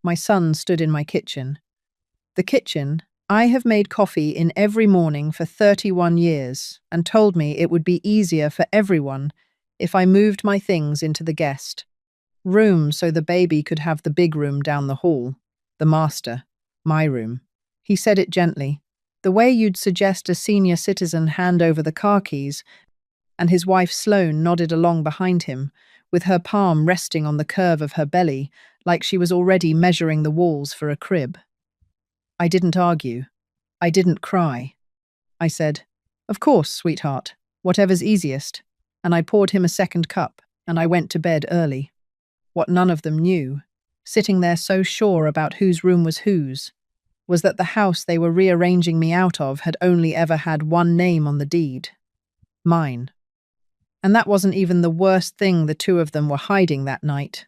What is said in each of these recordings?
My son stood in my kitchen. The kitchen, I have made coffee in every morning for 31 years and told me it would be easier for everyone if I moved my things into the guest room so the baby could have the big room down the hall, the master, my room. He said it gently, the way you'd suggest a senior citizen hand over the car keys, and his wife Sloane nodded along behind him, with her palm resting on the curve of her belly, like she was already measuring the walls for a crib. I didn't argue. I didn't cry. I said, "Of course, sweetheart, whatever's easiest," and I poured him a second cup, and I went to bed early. What none of them knew, sitting there so sure about whose room was whose, was that the house they were rearranging me out of had only ever had one name on the deed. Mine. And that wasn't even the worst thing the two of them were hiding that night.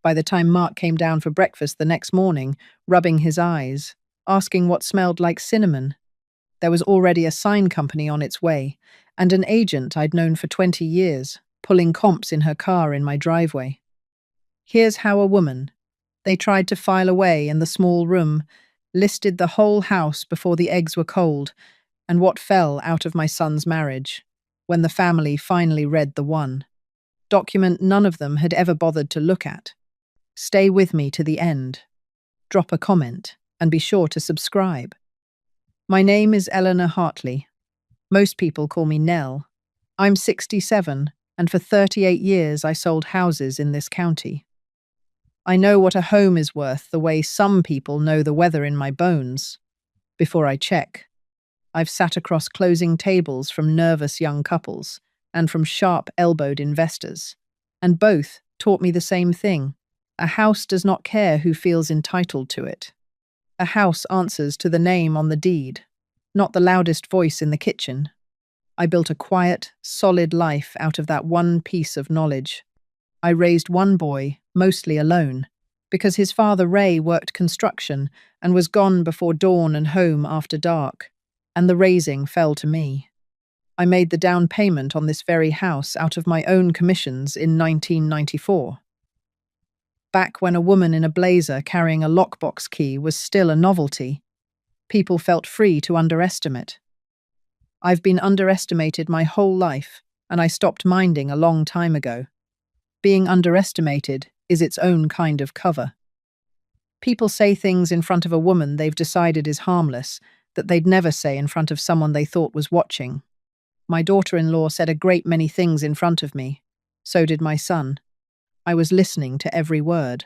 By the time Mark came down for breakfast the next morning, rubbing his eyes, asking what smelled like cinnamon, there was already a sign company on its way, and an agent I'd known for 20 years, pulling comps in her car in my driveway. Here's how a woman. They tried to file away in the small room, listed the whole house before the eggs were cold, and what fell out of my son's marriage, when the family finally read the one document none of them had ever bothered to look at. Stay with me to the end. Drop a comment, and be sure to subscribe. My name is Eleanor Hartley. Most people call me Nell. I'm 67, and for 38 years I sold houses in this county. I know what a home is worth the way some people know the weather in my bones. Before I check, I've sat across closing tables from nervous young couples and from sharp-elbowed investors, and both taught me the same thing. A house does not care who feels entitled to it. A house answers to the name on the deed, not the loudest voice in the kitchen. I built a quiet, solid life out of that one piece of knowledge. I raised one boy, mostly alone, because his father Ray worked construction and was gone before dawn and home after dark, and the raising fell to me. I made the down payment on this very house out of my own commissions in 1994. Back when a woman in a blazer carrying a lockbox key was still a novelty, people felt free to underestimate. I've been underestimated my whole life, and I stopped minding a long time ago. Being underestimated is its own kind of cover. People say things in front of a woman they've decided is harmless that they'd never say in front of someone they thought was watching. My daughter-in-law said a great many things in front of me. So did my son. I was listening to every word.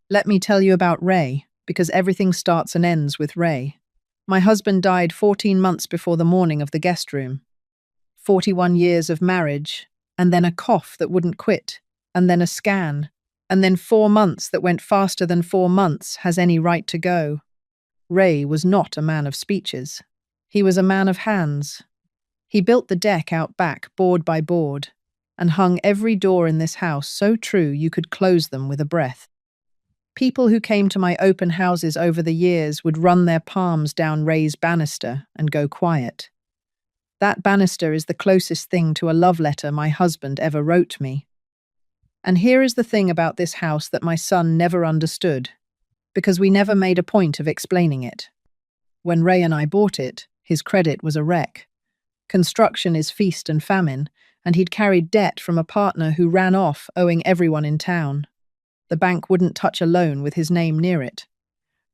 Let me tell you about Ray, because everything starts and ends with Ray. My husband died 14 months before the morning of the guest room. 41 years of marriage, and then a cough that wouldn't quit, and then a scan, and then 4 months that went faster than 4 months has any right to go. Ray was not a man of speeches. He was a man of hands. He built the deck out back, board by board, and hung every door in this house so true you could close them with a breath. People who came to my open houses over the years would run their palms down Ray's banister and go quiet. That banister is the closest thing to a love letter my husband ever wrote me. And here is the thing about this house that my son never understood, because we never made a point of explaining it. When Ray and I bought it, his credit was a wreck. Construction is feast and famine, and he'd carried debt from a partner who ran off, owing everyone in town. The bank wouldn't touch a loan with his name near it.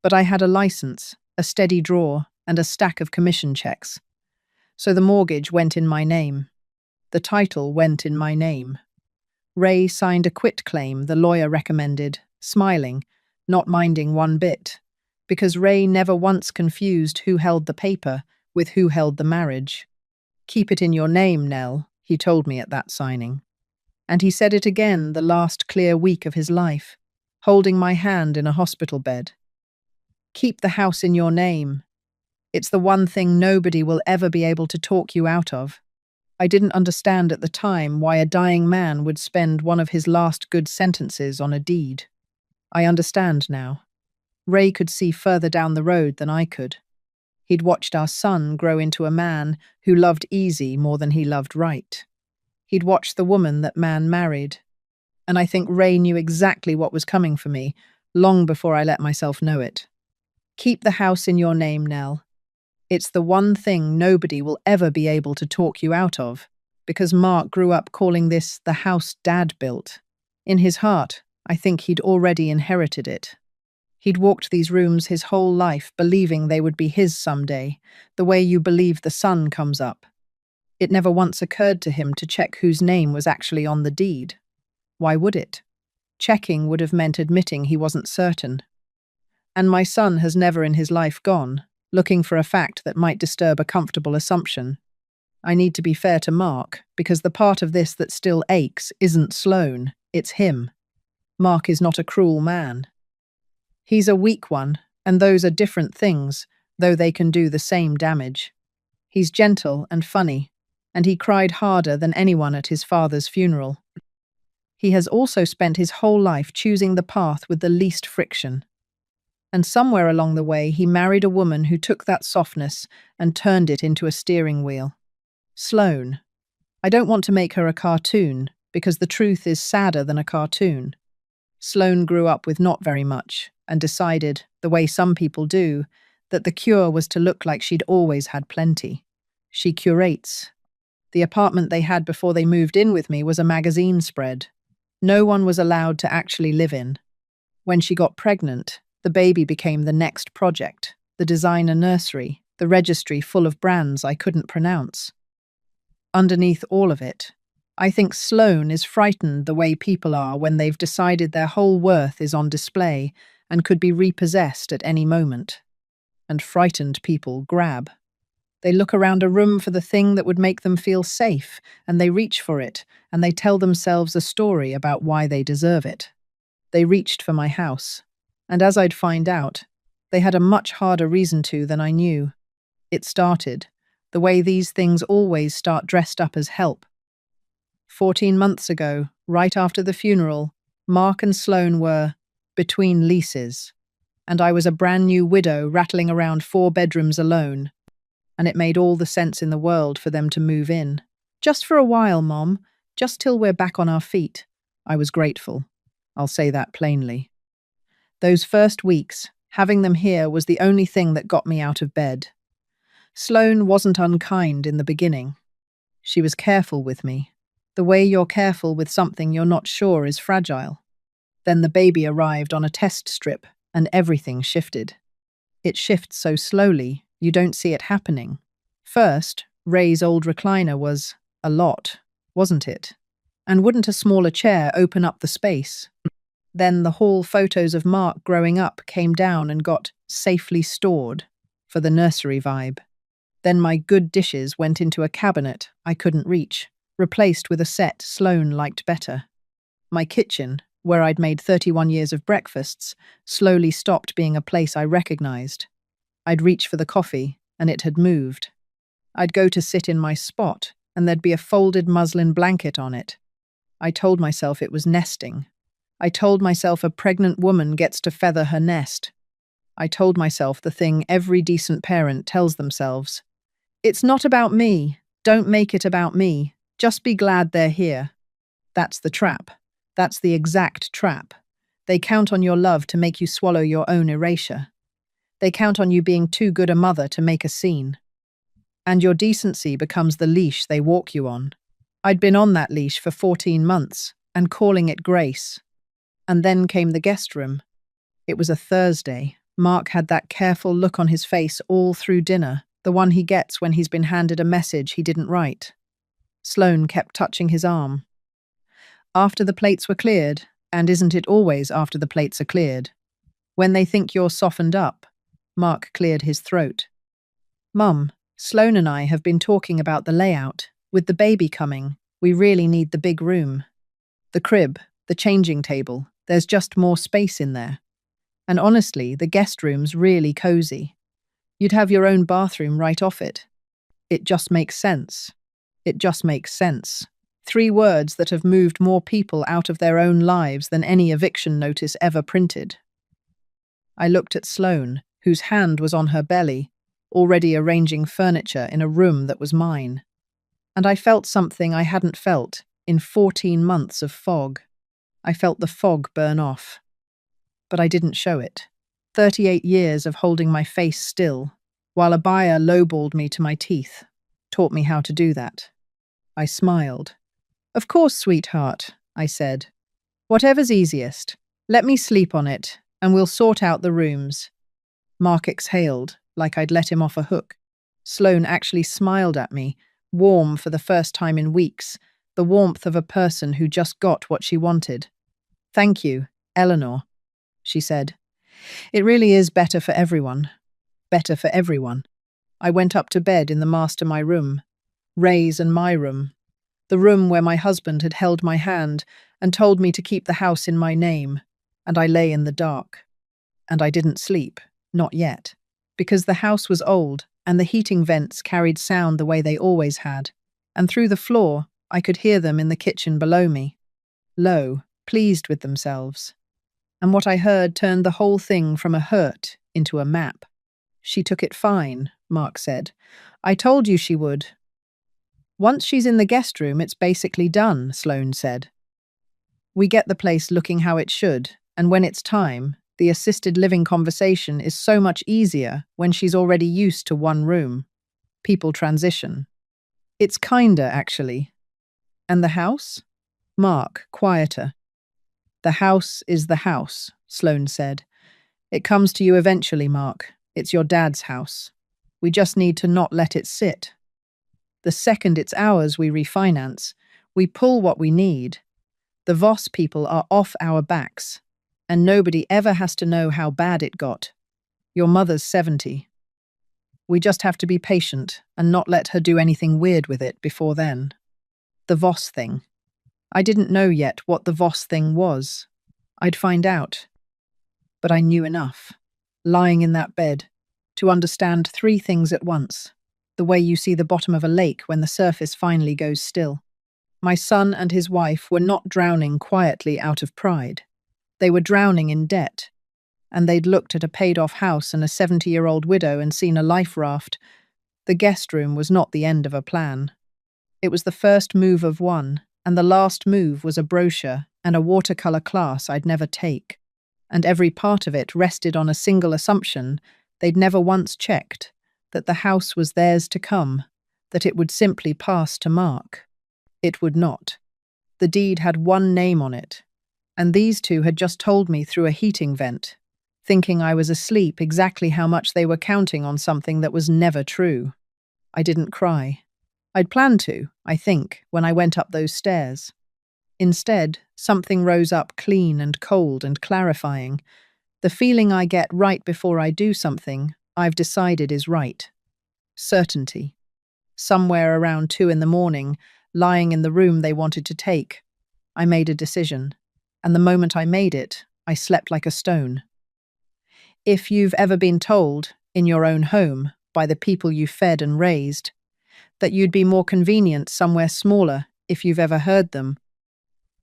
But I had a license, a steady draw, and a stack of commission checks. So the mortgage went in my name. The title went in my name. Ray signed a quitclaim the lawyer recommended, smiling, not minding one bit, because Ray never once confused who held the paper with who held the marriage. "Keep it in your name, Nell," he told me at that signing. And he said it again the last clear week of his life, holding my hand in a hospital bed. "Keep the house in your name. It's the one thing nobody will ever be able to talk you out of." I didn't understand at the time why a dying man would spend one of his last good sentences on a deed. I understand now. Ray could see further down the road than I could. He'd watched our son grow into a man who loved easy more than he loved right. He'd watched the woman that man married. And I think Ray knew exactly what was coming for me long before I let myself know it. Keep the house in your name, Nell. It's the one thing nobody will ever be able to talk you out of, because Mark grew up calling this the house Dad built. In his heart, I think he'd already inherited it. He'd walked these rooms his whole life, believing they would be his someday, the way you believe the sun comes up. It never once occurred to him to check whose name was actually on the deed. Why would it? Checking would have meant admitting he wasn't certain. And my son has never in his life gone, looking for a fact that might disturb a comfortable assumption. I need to be fair to Mark, because the part of this that still aches isn't Sloane, it's him. Mark is not a cruel man. He's a weak one, and those are different things, though they can do the same damage. He's gentle and funny, and he cried harder than anyone at his father's funeral. He has also spent his whole life choosing the path with the least friction. And somewhere along the way, he married a woman who took that softness and turned it into a steering wheel. Sloane. I don't want to make her a cartoon, because the truth is sadder than a cartoon. Sloane grew up with not very much, and decided, the way some people do, that the cure was to look like she'd always had plenty. She curates. The apartment they had before they moved in with me was a magazine spread. No one was allowed to actually live in. When she got pregnant, the baby became the next project, the designer nursery, the registry full of brands I couldn't pronounce. Underneath all of it, I think Sloane is frightened the way people are when they've decided their whole worth is on display and could be repossessed at any moment. And frightened people grab. They look around a room for the thing that would make them feel safe, and they reach for it, and they tell themselves a story about why they deserve it. They reached for my house, and as I'd find out, they had a much harder reason to than I knew. It started, the way these things always start dressed up as help. 14 months ago, right after the funeral, Mark and Sloane were between leases, and I was a brand new widow rattling around 4 bedrooms alone, and it made all the sense in the world for them to move in. Just for a while, Mom, just till we're back on our feet. I was grateful. I'll say that plainly. Those first weeks, having them here was the only thing that got me out of bed. Sloane wasn't unkind in the beginning. She was careful with me, the way you're careful with something you're not sure is fragile. Then the baby arrived on a test strip, and everything shifted. It shifts so slowly, you don't see it happening. First, Ray's old recliner was a lot, wasn't it? And wouldn't a smaller chair open up the space? Then the hall photos of Mark growing up came down and got safely stored for the nursery vibe. Then my good dishes went into a cabinet I couldn't reach, replaced with a set Sloane liked better. My kitchen, where I'd made 31 years of breakfasts, slowly stopped being a place I recognized. I'd reach for the coffee, and it had moved. I'd go to sit in my spot, and there'd be a folded muslin blanket on it. I told myself it was nesting. I told myself a pregnant woman gets to feather her nest. I told myself the thing every decent parent tells themselves. It's not about me. Don't make it about me. Just be glad they're here. That's the trap. That's the exact trap. They count on your love to make you swallow your own erasure. They count on you being too good a mother to make a scene. And your decency becomes the leash they walk you on. I'd been on that leash for 14 months, and calling it grace. And then came the guest room. It was a Thursday. Mark had that careful look on his face all through dinner, the one he gets when he's been handed a message he didn't write. Sloane kept touching his arm. After the plates were cleared, and isn't it always after the plates are cleared? When they think you're softened up, Mark cleared his throat. Mum, Sloane and I have been talking about the layout. With the baby coming, we really need the big room. The crib, the changing table, there's just more space in there. And honestly, the guest room's really cozy. You'd have your own bathroom right off it. It just makes sense. It just makes sense. 3 words that have moved more people out of their own lives than any eviction notice ever printed. I looked at Sloane, whose hand was on her belly, already arranging furniture in a room that was mine. And I felt something I hadn't felt in 14 months of fog. I felt the fog burn off. but I didn't show it. 38 years of holding my face still, while a buyer lowballed me to my teeth, taught me how to do that. I smiled. "Of course, sweetheart," I said. "Whatever's easiest. Let me sleep on it, and we'll sort out the rooms." Mark exhaled, like I'd let him off a hook. Sloane actually smiled at me, warm for the first time in weeks, the warmth of a person who just got what she wanted. "Thank you, Eleanor," she said. "It really is better for everyone. Better for everyone." I went up to bed in the master my room, Ray's and my room, the room where my husband had held my hand and told me to keep the house in my name, and I lay in the dark. And I didn't sleep, not yet, because the house was old and the heating vents carried sound the way they always had, and through the floor I could hear them in the kitchen below me, low, pleased with themselves. And what I heard turned the whole thing from a hurt into a map. "She took it fine," Mark said. "I told you she would." "Once she's in the guest room, it's basically done," Sloane said. "We get the place looking how it should, and when it's time, the assisted living conversation is so much easier when she's already used to one room. People transition. It's kinder, actually." "And the house?" Mark, quieter. "The house is the house," Sloane said. "It comes to you eventually, Mark. It's your dad's house. We just need to not let it sit. The second it's ours, we refinance. We pull what we need. The Voss people are off our backs, and nobody ever has to know how bad it got. Your mother's 70. We just have to be patient and not let her do anything weird with it before then." The Voss thing. I didn't know yet what the Voss thing was. I'd find out. But I knew enough, lying in that bed, to understand three things at once. The way you see the bottom of a lake when the surface finally goes still. My son and his wife were not drowning quietly out of pride. They were drowning in debt. And they'd looked at a paid-off house and a 70-year-old widow and seen a life raft. The guest room was not the end of a plan. It was the first move of one, and the last move was a brochure and a watercolor class I'd never take. And every part of it rested on a single assumption they'd never once checked, that the house was theirs to come, that it would simply pass to Mark. It would not. The deed had one name on it, and these two had just told me through a heating vent, thinking I was asleep, exactly how much they were counting on something that was never true. I didn't cry. I'd planned to, I think, when I went up those stairs. Instead, something rose up clean and cold and clarifying. The feeling I get right before I do something I've decided is right. Certainty. Somewhere around 2 a.m, lying in the room they wanted to take, I made a decision, and the moment I made it, I slept like a stone. If you've ever been told, in your own home, by the people you fed and raised, that you'd be more convenient somewhere smaller if you've ever heard them,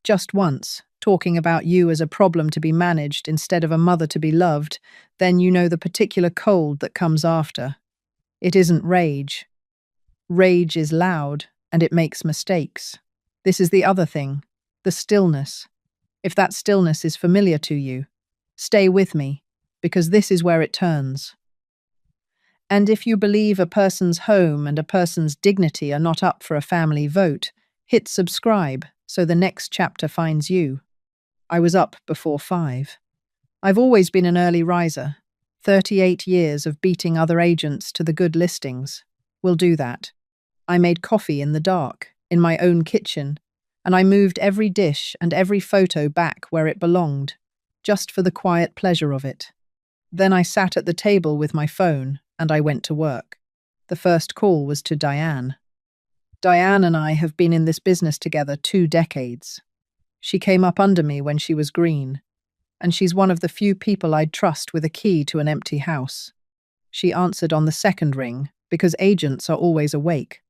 just once, talking about you as a problem to be managed instead of a mother to be loved, then you know the particular cold that comes after. It isn't rage. Rage is loud, and it makes mistakes. This is the other thing, the stillness. If that stillness is familiar to you, stay with me, because this is where it turns. And if you believe a person's home and a person's dignity are not up for a family vote, hit subscribe so the next chapter finds you. I was up before 5. I've always been an early riser. 38 years of beating other agents to the good listings. We'll do that. I made coffee in the dark, in my own kitchen, and I moved every dish and every photo back where it belonged, just for the quiet pleasure of it. Then I sat at the table with my phone, and I went to work. The first call was to Diane. Diane and I have been in this business together 2 decades. She came up under me when she was green, and she's one of the few people I'd trust with a key to an empty house. She answered on the second ring, because agents are always awake.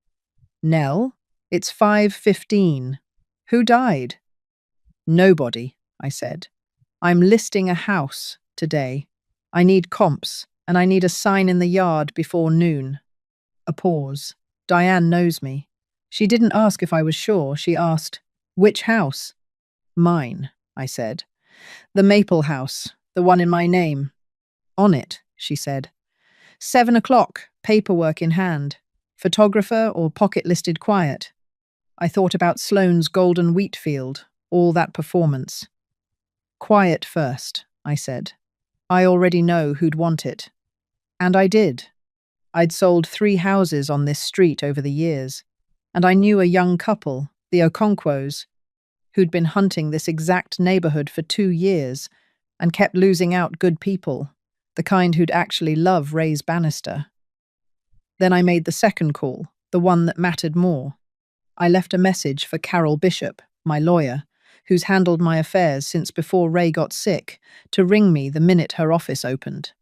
"Nell, it's 5:15. Who died?" "Nobody," I said. "I'm listing a house today. I need comps, and I need a sign in the yard before noon." A pause. Diane knows me. She didn't ask if I was sure. She asked, "Which house?" "Mine," I said. "The Maple House, The one in my name. On it, she said. 7 o'clock, paperwork in hand. Photographer or pocket-listed quiet. I thought about Sloane's golden wheat field, all that performance. Quiet first, I said. I already know who'd want it. And I did. I'd sold 3 houses on this street over the years, and I knew a young couple, the Okonkwo's, who'd been hunting this exact neighborhood for 2 years and kept losing out good people, the kind who'd actually love Ray's Bannister. Then I made the second call, the one that mattered more. I left a message for Carol Bishop, my lawyer, who's handled my affairs since before Ray got sick, to ring me the minute her office opened.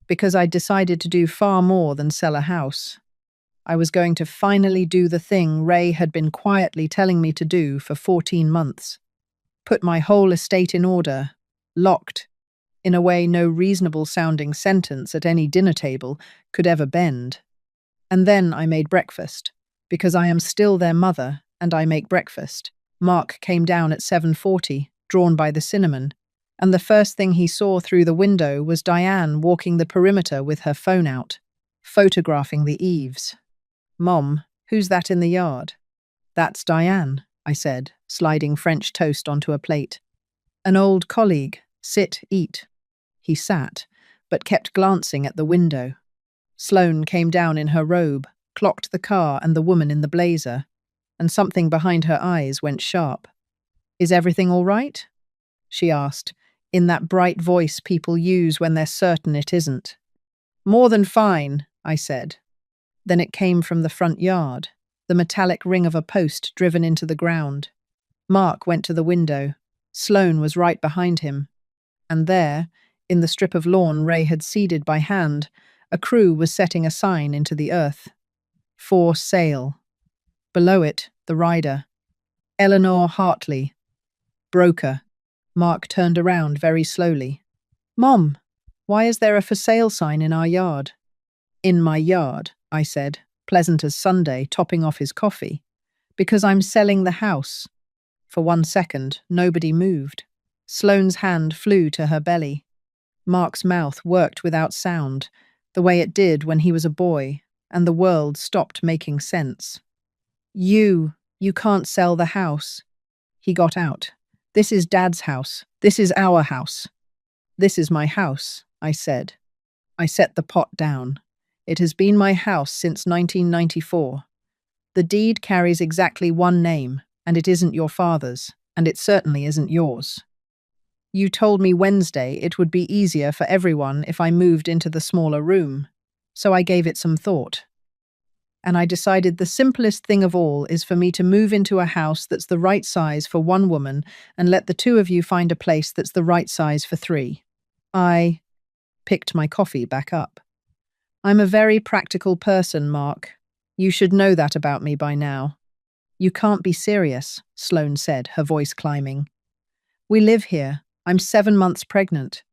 Because I'd decided to do far more than sell a house. I was going to finally do the thing Ray had been quietly telling me to do for 14 months. Put my whole estate in order, locked, in a way no reasonable-sounding sentence at any dinner table could ever bend. And then I made breakfast, because I am still their mother and I make breakfast. Mark came down at 7:40, drawn by the cinnamon, and the first thing he saw through the window was Diane walking the perimeter with her phone out, photographing the eaves. "Mom, who's that in the yard?" "That's Diane," I said, sliding French toast onto a plate. "An old colleague. Sit, eat." He sat, but kept glancing at the window. Sloane came down in her robe, clocked the car and the woman in the blazer, and something behind her eyes went sharp. "Is everything all right?" she asked, in that bright voice people use when they're certain it isn't. "More than fine," I said. Then it came from the front yard, the metallic ring of a post driven into the ground. Mark went to the window. Sloane was right behind him. And there, in the strip of lawn Ray had seeded by hand, a crew was setting a sign into the earth. "For sale." Below it, the rider. "Eleanor Hartley. Broker." Mark turned around very slowly. "Mom, why is there a for sale sign in our yard?" "In my yard," I said, pleasant as Sunday, topping off his coffee. "Because I'm selling the house." For 1 second, nobody moved. Sloane's hand flew to her belly. Mark's mouth worked without sound, the way it did when he was a boy, and the world stopped making sense. You can't sell the house." He got out. "This is Dad's house. This is our house." "This is my house," I said. I set the pot down. "It has been my house since 1994. The deed carries exactly one name, and it isn't your father's, and it certainly isn't yours. You told me Wednesday it would be easier for everyone if I moved into the smaller room, so I gave it some thought. And I decided the simplest thing of all is for me to move into a house that's the right size for one woman and let the 2 of you find a place that's the right size for 3. I picked my coffee back up. "I'm a very practical person, Mark. You should know that about me by now." "You can't be serious," Sloane said, her voice climbing. "We live here. I'm 7 months pregnant.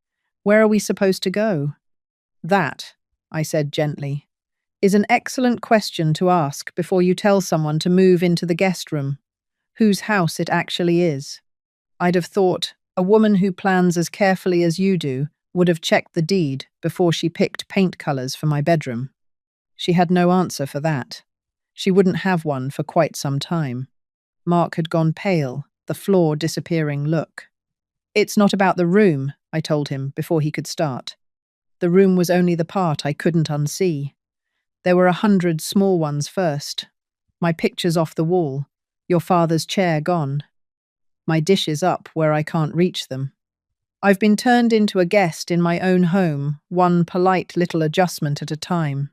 Where are we supposed to go?" "That," I said gently, "is an excellent question to ask before you tell someone to move into the guest room, whose house it actually is. I'd have thought a woman who plans as carefully as you do would have checked the deed before she picked paint colors for my bedroom." She had no answer for that. She wouldn't have one for quite some time. Mark had gone pale, the floor disappearing look. "It's not about the room," I told him before he could start. The room was only the part I couldn't unsee. There were 100 small ones first. My pictures off the wall, your father's chair gone. My dishes up where I can't reach them. I've been turned into a guest in my own home, one polite little adjustment at a time.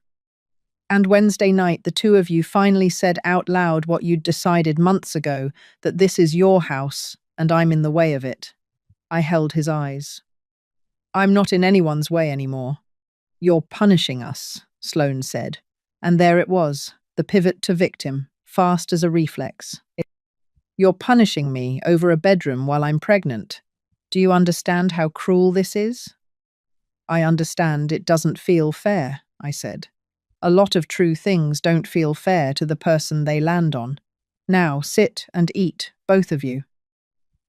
And Wednesday night, the 2 of you finally said out loud what you'd decided months ago, that this is your house, and I'm in the way of it. I held his eyes. "I'm not in anyone's way anymore." "You're punishing us," Sloane said. And there it was, the pivot to victim, fast as a reflex. "You're punishing me over a bedroom while I'm pregnant. Do you understand how cruel this is?" "I understand it doesn't feel fair," I said. "A lot of true things don't feel fair to the person they land on. Now sit and eat, both of you.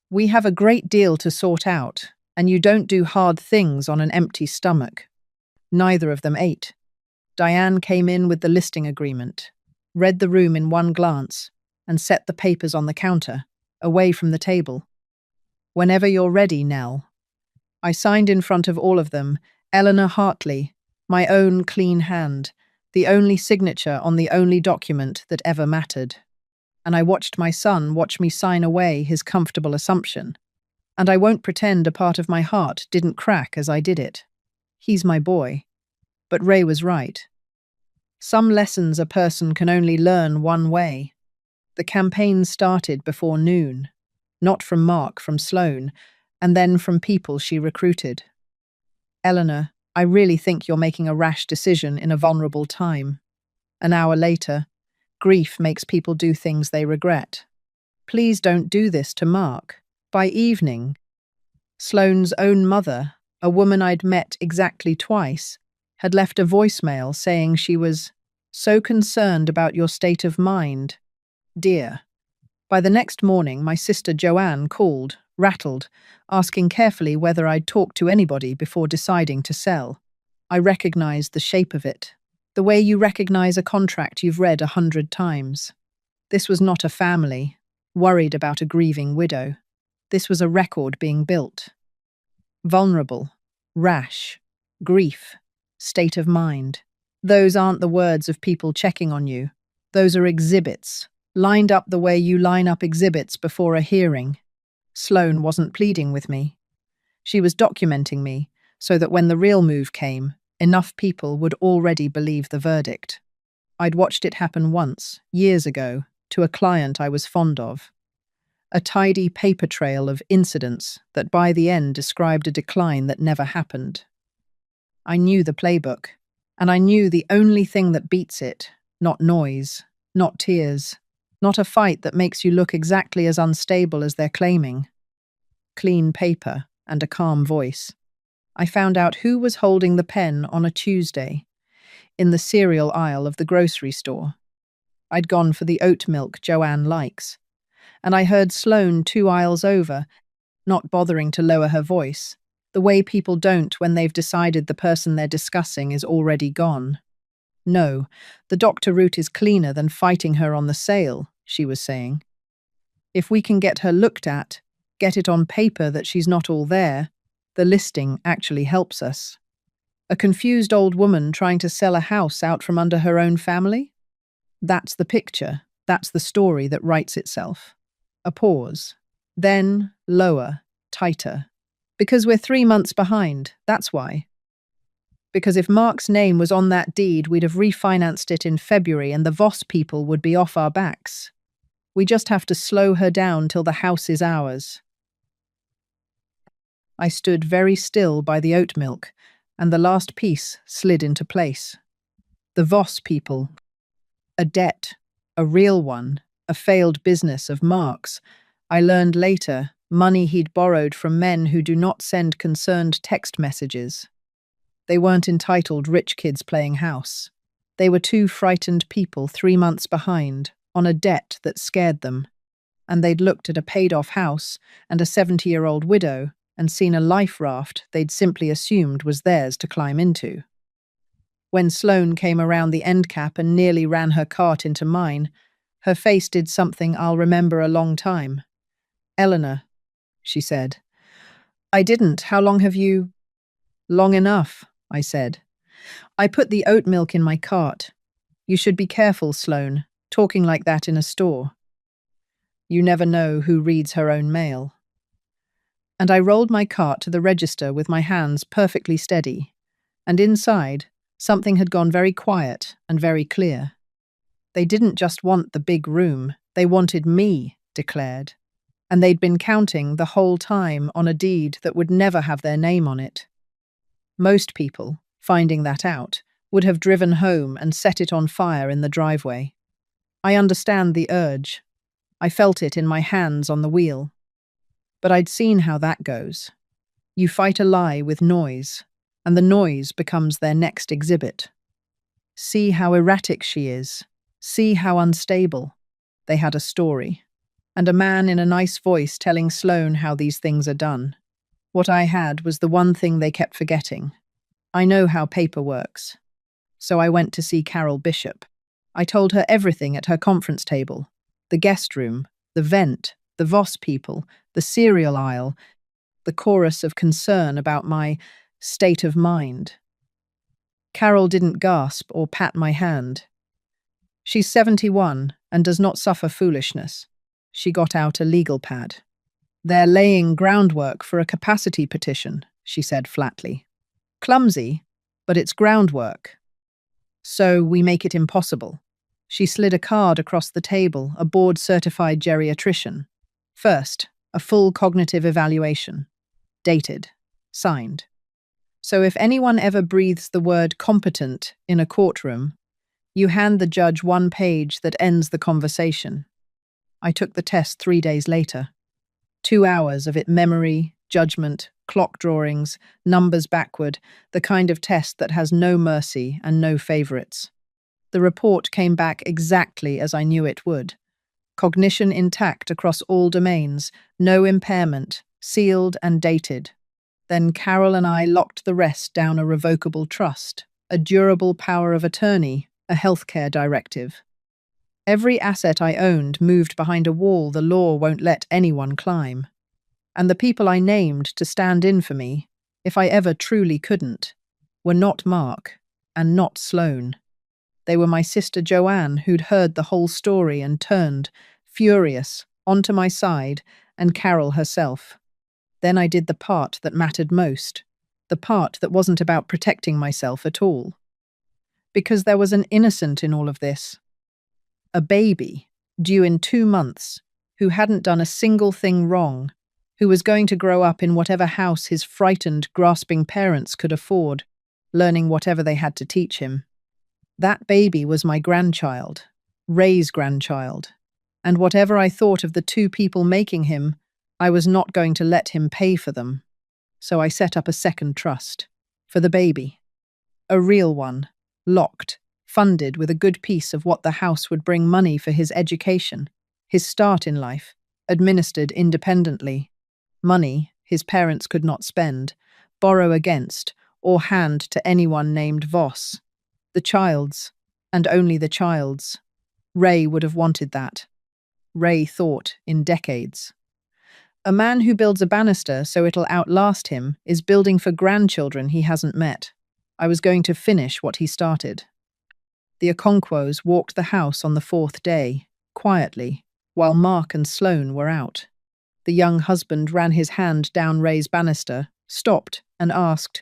We have a great deal to sort out, And you don't do hard things on an empty stomach. Neither of them ate. Diane came in with the listing agreement, read the room in one glance, and set the papers on the counter, away from the table. Whenever you're ready, Nell. I signed in front of all of them, Eleanor Hartley, my own clean hand, the only signature on the only document that ever mattered. And I watched my son watch me sign away his comfortable assumption. And I won't pretend a part of my heart didn't crack as I did it. He's my boy. But Ray was right. Some lessons a person can only learn one way. The campaign started before noon, not from Mark, from Sloane, and then from people she recruited. Eleanor, I really think you're making a rash decision in a vulnerable time. An hour later, grief makes people do things they regret. Please don't do this to Mark. By evening, Sloane's own mother, a woman I'd met exactly twice, had left a voicemail saying she was so concerned about your state of mind. Dear. By the next morning, my sister Joanne called, rattled, asking carefully whether I'd talked to anybody before deciding to sell. I recognized the shape of it, the way you recognize a contract you've read 100 times. This was not a family, worried about a grieving widow. This was a record being built. Vulnerable, rash, grief, state of mind. Those aren't the words of people checking on you. Those are exhibits, lined up the way you line up exhibits before a hearing. Sloane wasn't pleading with me. She was documenting me, so that when the real move came, enough people would already believe the verdict. I'd watched it happen once, years ago, to a client I was fond of. A tidy paper trail of incidents that by the end described a decline that never happened. I knew the playbook, and I knew the only thing that beats it, not noise, not tears, not a fight that makes you look exactly as unstable as they're claiming. Clean paper and a calm voice. I found out who was holding the pen on a Tuesday, in the cereal aisle of the grocery store. I'd gone for the oat milk Joanne likes, and I heard Sloane 2 aisles over, not bothering to lower her voice, the way people don't when they've decided the person they're discussing is already gone. No, the doctor route is cleaner than fighting her on the sale, she was saying. If we can get her looked at, get it on paper that she's not all there, the listing actually helps us. A confused old woman trying to sell a house out from under her own family? That's the picture, that's the story that writes itself. A pause. Then, lower, tighter. Because we're 3 months behind, that's why. Because if Mark's name was on that deed, we'd have refinanced it in February and the Voss people would be off our backs. We just have to slow her down till the house is ours. I stood very still by the oat milk, and the last piece slid into place. The Voss people. A debt, a real one, a failed business of Mark's. I learned later, money he'd borrowed from men who do not send concerned text messages. They weren't entitled rich kids playing house. They were 2 frightened people 3 months behind, on a debt that scared them. And they'd looked at a paid-off house and a 70-year-old widow and seen a life raft they'd simply assumed was theirs to climb into. When Sloane came around the end cap and nearly ran her cart into mine, her face did something I'll remember a long time. Eleanor, she said. I didn't. How long have you? Long enough, I said. I put the oat milk in my cart. You should be careful, Sloane, talking like that in a store. You never know who reads her own mail. And I rolled my cart to the register with my hands perfectly steady, and inside, something had gone very quiet and very clear. They didn't just want the big room, they wanted me, declared. And they'd been counting the whole time on a deed that would never have their name on it. Most people, finding that out, would have driven home and set it on fire in the driveway. I understand the urge. I felt it in my hands on the wheel. But I'd seen how that goes. You fight a lie with noise, and the noise becomes their next exhibit. See how erratic she is. See how unstable. They had a story. And a man in a nice voice telling Sloane how these things are done. What I had was the one thing they kept forgetting. I know how paper works. So I went to see Carol Bishop. I told her everything at her conference table. The guest room, the vent, the Voss people, the cereal aisle, the chorus of concern about my state of mind. Carol didn't gasp or pat my hand. She's 71 and does not suffer foolishness. She got out a legal pad. They're laying groundwork for a capacity petition, she said flatly. Clumsy, but it's groundwork. So we make it impossible. She slid a card across the table, a board-certified geriatrician. First, a full cognitive evaluation. Dated. Signed. So if anyone ever breathes the word competent in a courtroom, you hand the judge one page that ends the conversation. I took the test 3 days later. 2 hours of it memory, judgment, clock drawings, numbers backward, the kind of test that has no mercy and no favorites. The report came back exactly as I knew it would. Cognition intact across all domains, no impairment, sealed and dated. Then Carol and I locked the rest down a revocable trust, a durable power of attorney, a healthcare directive. Every asset I owned moved behind a wall the law won't let anyone climb. And the people I named to stand in for me, if I ever truly couldn't, were not Mark and not Sloane. They were my sister Joanne, who'd heard the whole story and turned, furious, onto my side, and Carol herself. Then I did the part that mattered most, the part that wasn't about protecting myself at all. Because there was an innocent in all of this. A baby, due in 2 months, who hadn't done a single thing wrong, who was going to grow up in whatever house his frightened, grasping parents could afford, learning whatever they had to teach him. That baby was my grandchild, Ray's grandchild, and whatever I thought of the 2 people making him, I was not going to let him pay for them. So I set up a second trust, for the baby. A real one, locked, funded with a good piece of what the house would bring money for his education, his start in life, administered independently. Money his parents could not spend, borrow against, or hand to anyone named Voss. The child's, and only the child's. Ray would have wanted that. Ray thought in decades. A man who builds a banister so it'll outlast him is building for grandchildren he hasn't met. I was going to finish what he started. The Okonkwo's walked the house on the 4th day, quietly, while Mark and Sloane were out. The young husband ran his hand down Ray's banister, stopped, and asked,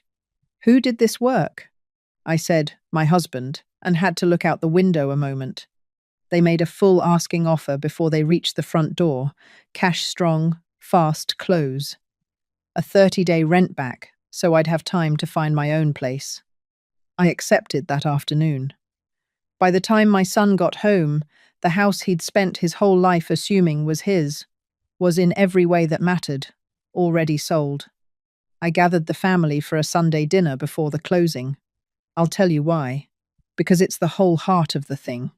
"Who did this work?" I said, "My husband," and had to look out the window a moment. They made a full asking offer before they reached the front door, cash strong, fast close. A 30-day rent back, so I'd have time to find my own place. I accepted that afternoon. By the time my son got home, the house he'd spent his whole life assuming was his, was in every way that mattered, already sold. I gathered the family for a Sunday dinner before the closing. I'll tell you why. Because it's the whole heart of the thing.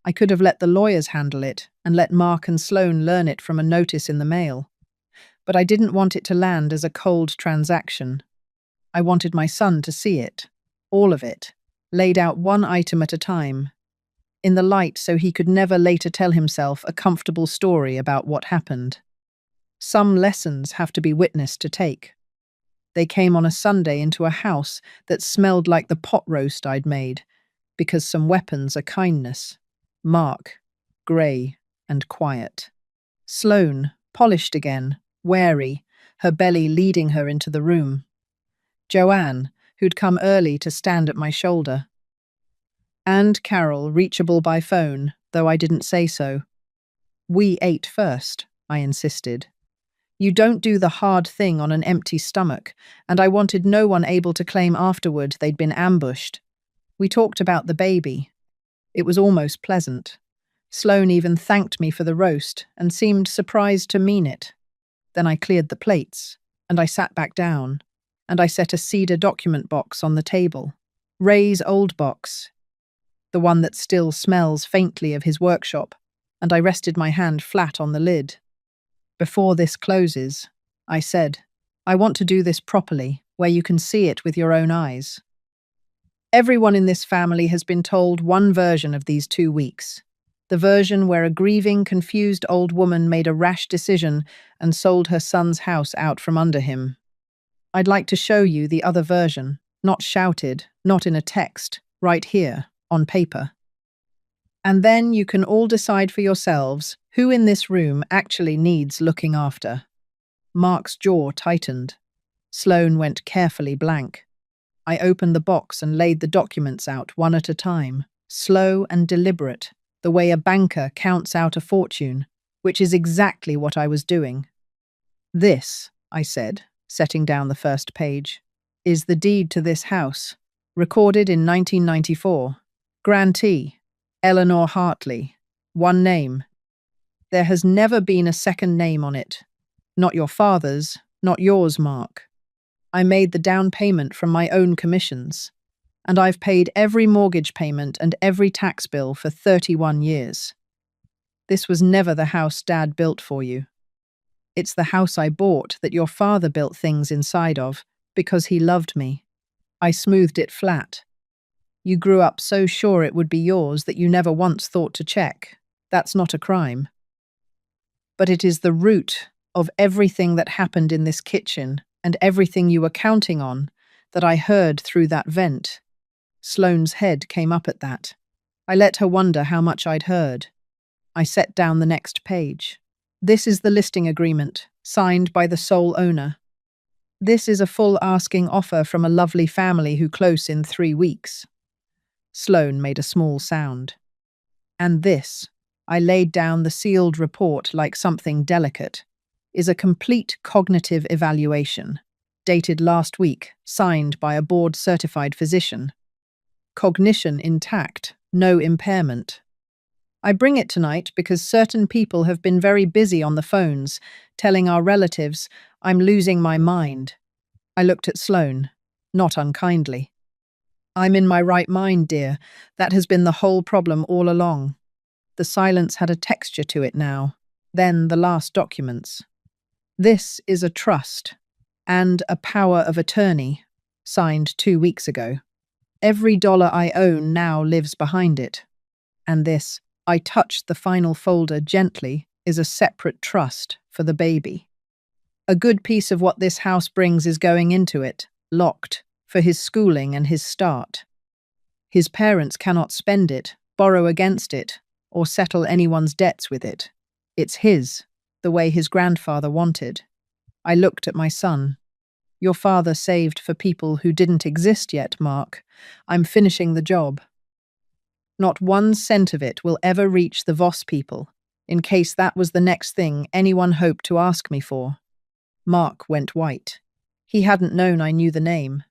I could have let the lawyers handle it and let Mark and Sloane learn it from a notice in the mail. But I didn't want it to land as a cold transaction. I wanted my son to see it, all of it, laid out one item at a time, in the light so he could never later tell himself a comfortable story about what happened. Some lessons have to be witnessed to take. They came on a Sunday into a house that smelled like the pot roast I'd made, because some weapons are kindness. Mark, grey and quiet. Sloane, polished again, wary, her belly leading her into the room. Joanne, who'd come early to stand at my shoulder. And Carol, reachable by phone, though I didn't say so. We ate first, I insisted. You don't do the hard thing on an empty stomach, and I wanted no one able to claim afterward they'd been ambushed. We talked about the baby. It was almost pleasant. Sloane even thanked me for the roast and seemed surprised to mean it. Then I cleared the plates, and I sat back down, and I set a cedar document box on the table. Ray's old box, the one that still smells faintly of his workshop, and I rested my hand flat on the lid. Before this closes, I said, I want to do this properly, where you can see it with your own eyes. Everyone in this family has been told one version of these 2 weeks. The version where a grieving, confused old woman made a rash decision and sold her son's house out from under him. I'd like to show you the other version, not shouted, not in a text, right here, on paper. And then you can all decide for yourselves who in this room actually needs looking after. Mark's jaw tightened. Sloane went carefully blank. I opened the box and laid the documents out one at a time, slow and deliberate, the way a banker counts out a fortune, which is exactly what I was doing. This, I said, setting down the first page, is the deed to this house, recorded in 1994. Grantee, Eleanor Hartley. One name. There has never been a second name on it. Not your father's, not yours, Mark. I made the down payment from my own commissions, and I've paid every mortgage payment and every tax bill for 31 years. This was never the house Dad built for you. It's the house I bought that your father built things inside of because he loved me. I smoothed it flat. You grew up so sure it would be yours that you never once thought to check. That's not a crime. But it is the root of everything that happened in this kitchen and everything you were counting on that I heard through that vent. Sloane's head came up at that. I let her wonder how much I'd heard. I set down the next page. This is the listing agreement, signed by the sole owner. This is a full asking offer from a lovely family who close in 3 weeks. Sloane made a small sound. And this, I laid down the sealed report like something delicate, is a complete cognitive evaluation, dated last week, signed by a board-certified physician. Cognition intact, no impairment. I bring it tonight because certain people have been very busy on the phones, telling our relatives, I'm losing my mind. I looked at Sloane, not unkindly. I'm in my right mind, dear. That has been the whole problem all along. The silence had a texture to it now. Then the last documents. This is a trust and a power of attorney, signed 2 weeks ago. Every dollar I own now lives behind it. And this, I touched the final folder gently, is a separate trust for the baby. A good piece of what this house brings is going into it, locked, for his schooling and his start. His parents cannot spend it, borrow against it, or settle anyone's debts with it. It's his, the way his grandfather wanted. I looked at my son. Your father saved for people who didn't exist yet, Mark. I'm finishing the job. Not 1 cent of it will ever reach the Voss people, in case that was the next thing anyone hoped to ask me for. Mark went white. He hadn't known I knew the name.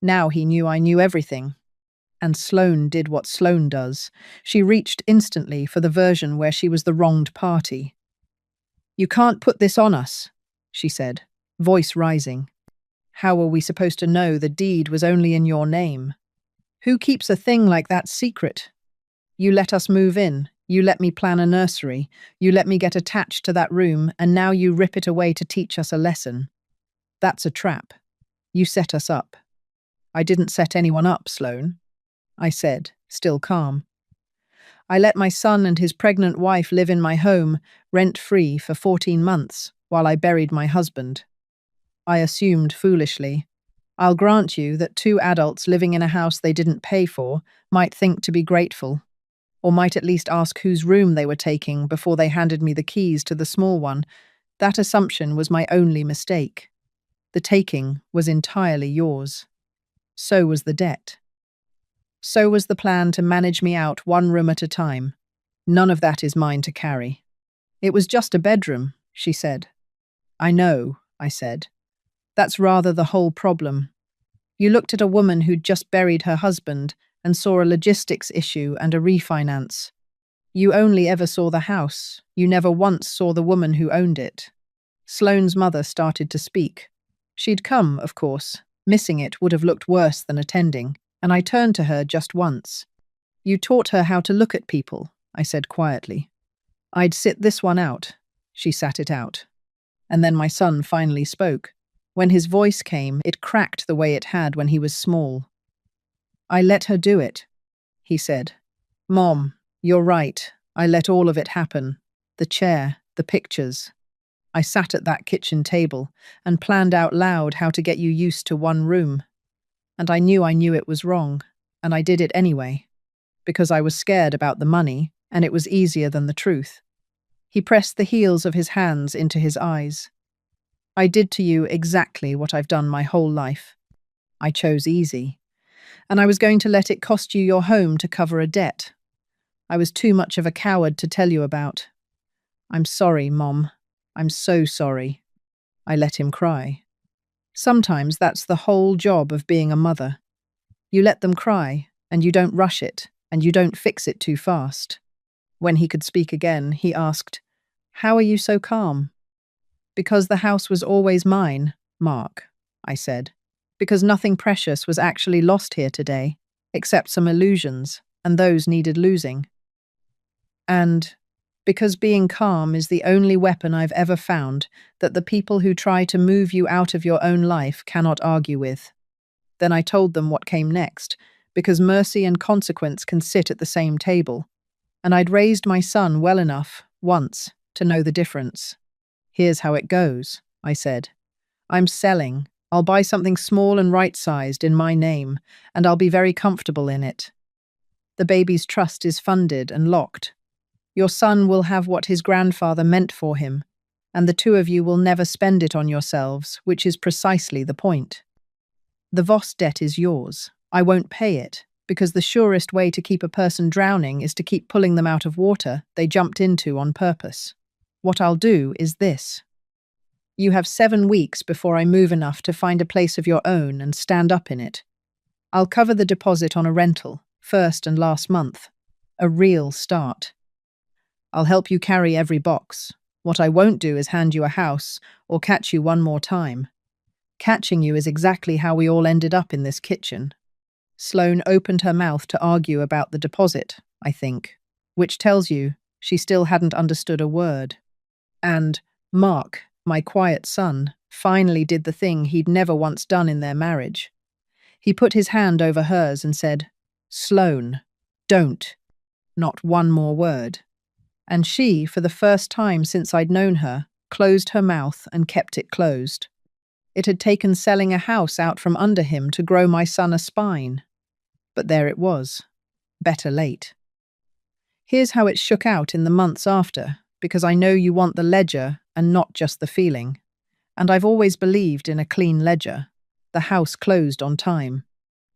Now he knew I knew everything. And Sloane did what Sloane does. She reached instantly for the version where she was the wronged party. You can't put this on us, she said, voice rising. How were we supposed to know the deed was only in your name? Who keeps a thing like that secret? You let us move in, you let me plan a nursery, you let me get attached to that room, and now you rip it away to teach us a lesson. That's a trap. You set us up. I didn't set anyone up, Sloane, I said, still calm. I let my son and his pregnant wife live in my home, rent-free, for 14 months, while I buried my husband. I assumed foolishly. I'll grant you that 2 adults living in a house they didn't pay for might think to be grateful, or might at least ask whose room they were taking before they handed me the keys to the small one. That assumption was my only mistake. The taking was entirely yours. So was the debt. So was the plan to manage me out 1 room at a time. None of that is mine to carry. It was just a bedroom, she said. I know, I said. That's rather the whole problem. You looked at a woman who'd just buried her husband and saw a logistics issue and a refinance. You only ever saw the house. You never once saw the woman who owned it. Sloane's mother started to speak. She'd come, of course. Missing it would have looked worse than attending, and I turned to her just once. You taught her how to look at people, I said quietly. I'd sit this one out. She sat it out. And then my son finally spoke. When his voice came, it cracked the way it had when he was small. "I let her do it," he said. "Mom, you're right. I let all of it happen. The chair, the pictures. I sat at that kitchen table and planned out loud how to get you used to one room. And I knew it was wrong, and I did it anyway, because I was scared about the money, and it was easier than the truth." He pressed the heels of his hands into his eyes. "I did to you exactly what I've done my whole life. I chose easy. And I was going to let it cost you your home to cover a debt I was too much of a coward to tell you about. I'm sorry, Mom. I'm so sorry." I let him cry. Sometimes that's the whole job of being a mother. You let them cry, and you don't rush it, and you don't fix it too fast. When he could speak again, he asked, "How are you so calm?" "Because the house was always mine, Mark," I said. "Because nothing precious was actually lost here today, except some illusions, and those needed losing. And because being calm is the only weapon I've ever found that the people who try to move you out of your own life cannot argue with." Then I told them what came next, because mercy and consequence can sit at the same table. And I'd raised my son well enough, once, to know the difference. "Here's how it goes," I said. "I'm selling. I'll buy something small and right-sized in my name, and I'll be very comfortable in it. The baby's trust is funded and locked. Your son will have what his grandfather meant for him, and the two of you will never spend it on yourselves, which is precisely the point. The Voss debt is yours. I won't pay it, because the surest way to keep a person drowning is to keep pulling them out of water they jumped into on purpose. What I'll do is this. You have 7 weeks before I move enough to find a place of your own and stand up in it. I'll cover the deposit on a rental, first and last month. A real start. I'll help you carry every box. What I won't do is hand you a house or catch you one more time. Catching you is exactly how we all ended up in this kitchen." Sloane opened her mouth to argue about the deposit, I think, which tells you she still hadn't understood a word. And Mark, my quiet son, finally did the thing he'd never once done in their marriage. He put his hand over hers and said, "Sloane, don't. Not one more word." And she, for the first time since I'd known her, closed her mouth and kept it closed. It had taken selling a house out from under him to grow my son a spine. But there it was. Better late. Here's how it shook out in the months after, because I know you want the ledger and not just the feeling. And I've always believed in a clean ledger. The house closed on time.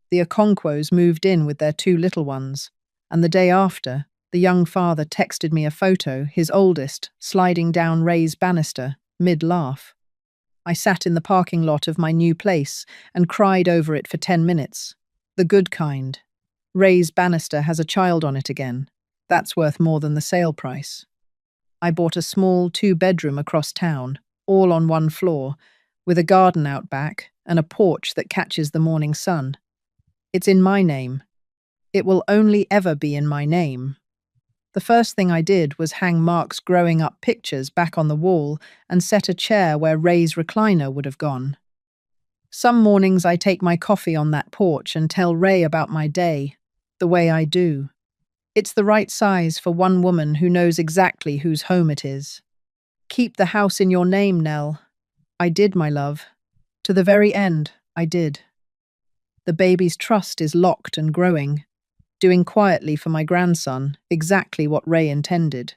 The Okonkwo's moved in with their 2 little ones, and the day after, the young father texted me a photo, his oldest, sliding down Ray's banister, mid-laugh. I sat in the parking lot of my new place and cried over it for 10 minutes. The good kind. Ray's banister has a child on it again. That's worth more than the sale price. I bought a small 2-bedroom across town, all on 1 floor, with a garden out back and a porch that catches the morning sun. It's in my name. It will only ever be in my name. The first thing I did was hang Mark's growing up pictures back on the wall and set a chair where Ray's recliner would have gone. Some mornings I take my coffee on that porch and tell Ray about my day, the way I do. It's the right size for one woman who knows exactly whose home it is. Keep the house in your name, Nell. I did, my love. To the very end, I did. The baby's trust is locked and growing. Doing quietly for my grandson exactly what Ray intended.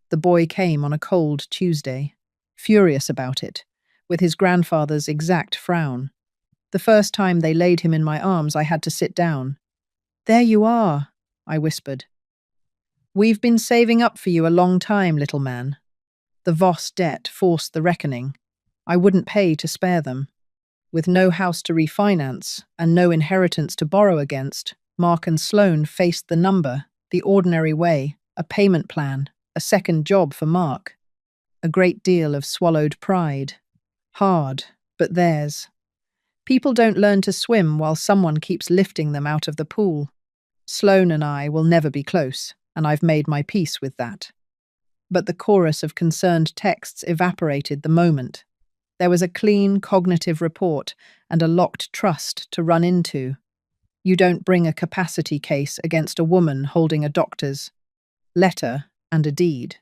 The boy came on a cold Tuesday, furious about it, with his grandfather's exact frown. The first time they laid him in my arms, I had to sit down. "There you are," I whispered. "We've been saving up for you a long time, little man." The Voss debt forced the reckoning. I wouldn't pay to spare them. With no house to refinance and no inheritance to borrow against, Mark and Sloane faced the number, the ordinary way, a payment plan, a second job for Mark. A great deal of swallowed pride. Hard, but theirs. People don't learn to swim while someone keeps lifting them out of the pool. Sloane and I will never be close, and I've made my peace with that. But the chorus of concerned texts evaporated the moment. There was a clean cognitive report and a locked trust to run into. You don't bring a capacity case against a woman holding a doctor's letter and a deed.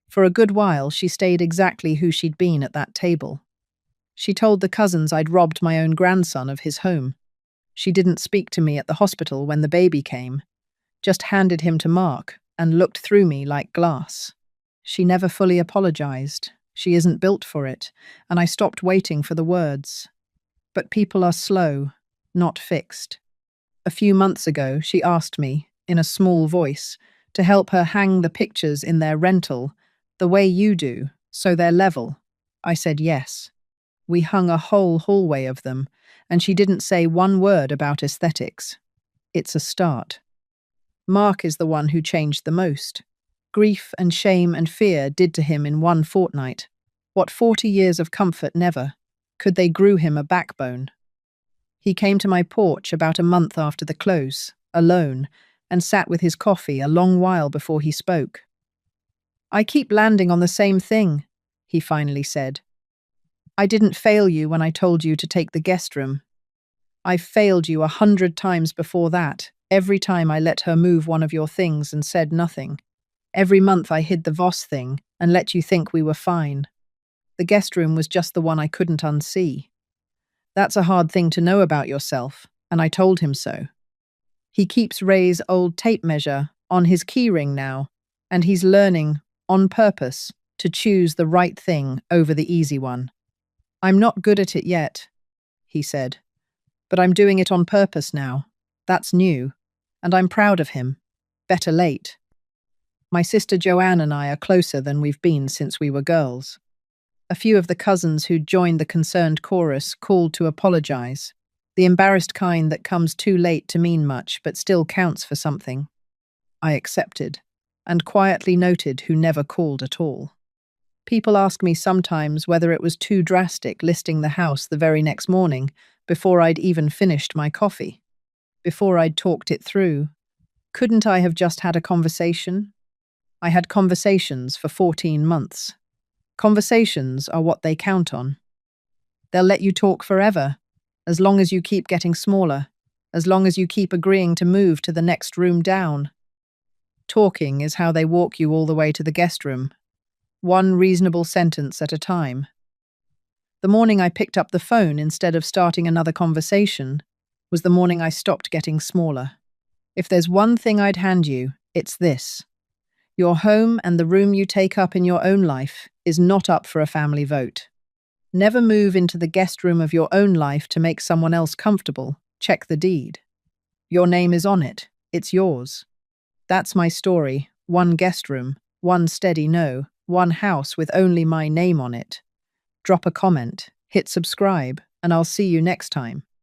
For a good while, she stayed exactly who she'd been at that table. She told the cousins I'd robbed my own grandson of his home. She didn't speak to me at the hospital when the baby came, just handed him to Mark and looked through me like glass. She never fully apologized. She isn't built for it, and I stopped waiting for the words. But people are slow, not fixed. A few months ago, she asked me, in a small voice, to help her hang the pictures in their rental, the way you do, so they're level. I said yes. We hung a whole hallway of them, and she didn't say one word about aesthetics. It's a start. Mark is the one who changed the most. Grief and shame and fear did to him in one fortnight. What 40 years of comfort never. Could they grew him a backbone? He came to my porch about a month after the close, alone, and sat with his coffee a long while before he spoke. I keep landing on the same thing, he finally said. I didn't fail you when I told you to take the guest room. I've failed you 100 times before that, every time I let her move one of your things and said nothing. Every month I hid the Voss thing and let you think we were fine. The guest room was just the one I couldn't unsee. That's a hard thing to know about yourself, and I told him so. He keeps Ray's old tape measure on his keyring now, and he's learning, on purpose, to choose the right thing over the easy one. I'm not good at it yet, he said, but I'm doing it on purpose now. That's new, and I'm proud of him. Better late. My sister Joanne and I are closer than we've been since we were girls. A few of the cousins who'd joined the concerned chorus called to apologize, the embarrassed kind that comes too late to mean much but still counts for something. I accepted, and quietly noted who never called at all. People ask me sometimes whether it was too drastic listing the house the very next morning before I'd even finished my coffee, before I'd talked it through. Couldn't I have just had a conversation? I had conversations for 14 months. Conversations are what they count on. They'll let you talk forever, as long as you keep getting smaller, as long as you keep agreeing to move to the next room down. Talking is how they walk you all the way to the guest room, one reasonable sentence at a time. The morning I picked up the phone instead of starting another conversation was the morning I stopped getting smaller. If there's one thing I'd hand you, it's this. Your home and the room you take up in your own life is not up for a family vote. Never move into the guest room of your own life to make someone else comfortable. Check the deed. Your name is on it. It's yours. That's my story. One guest room, one steady no, one house with only my name on it. Drop a comment, hit subscribe, and I'll see you next time.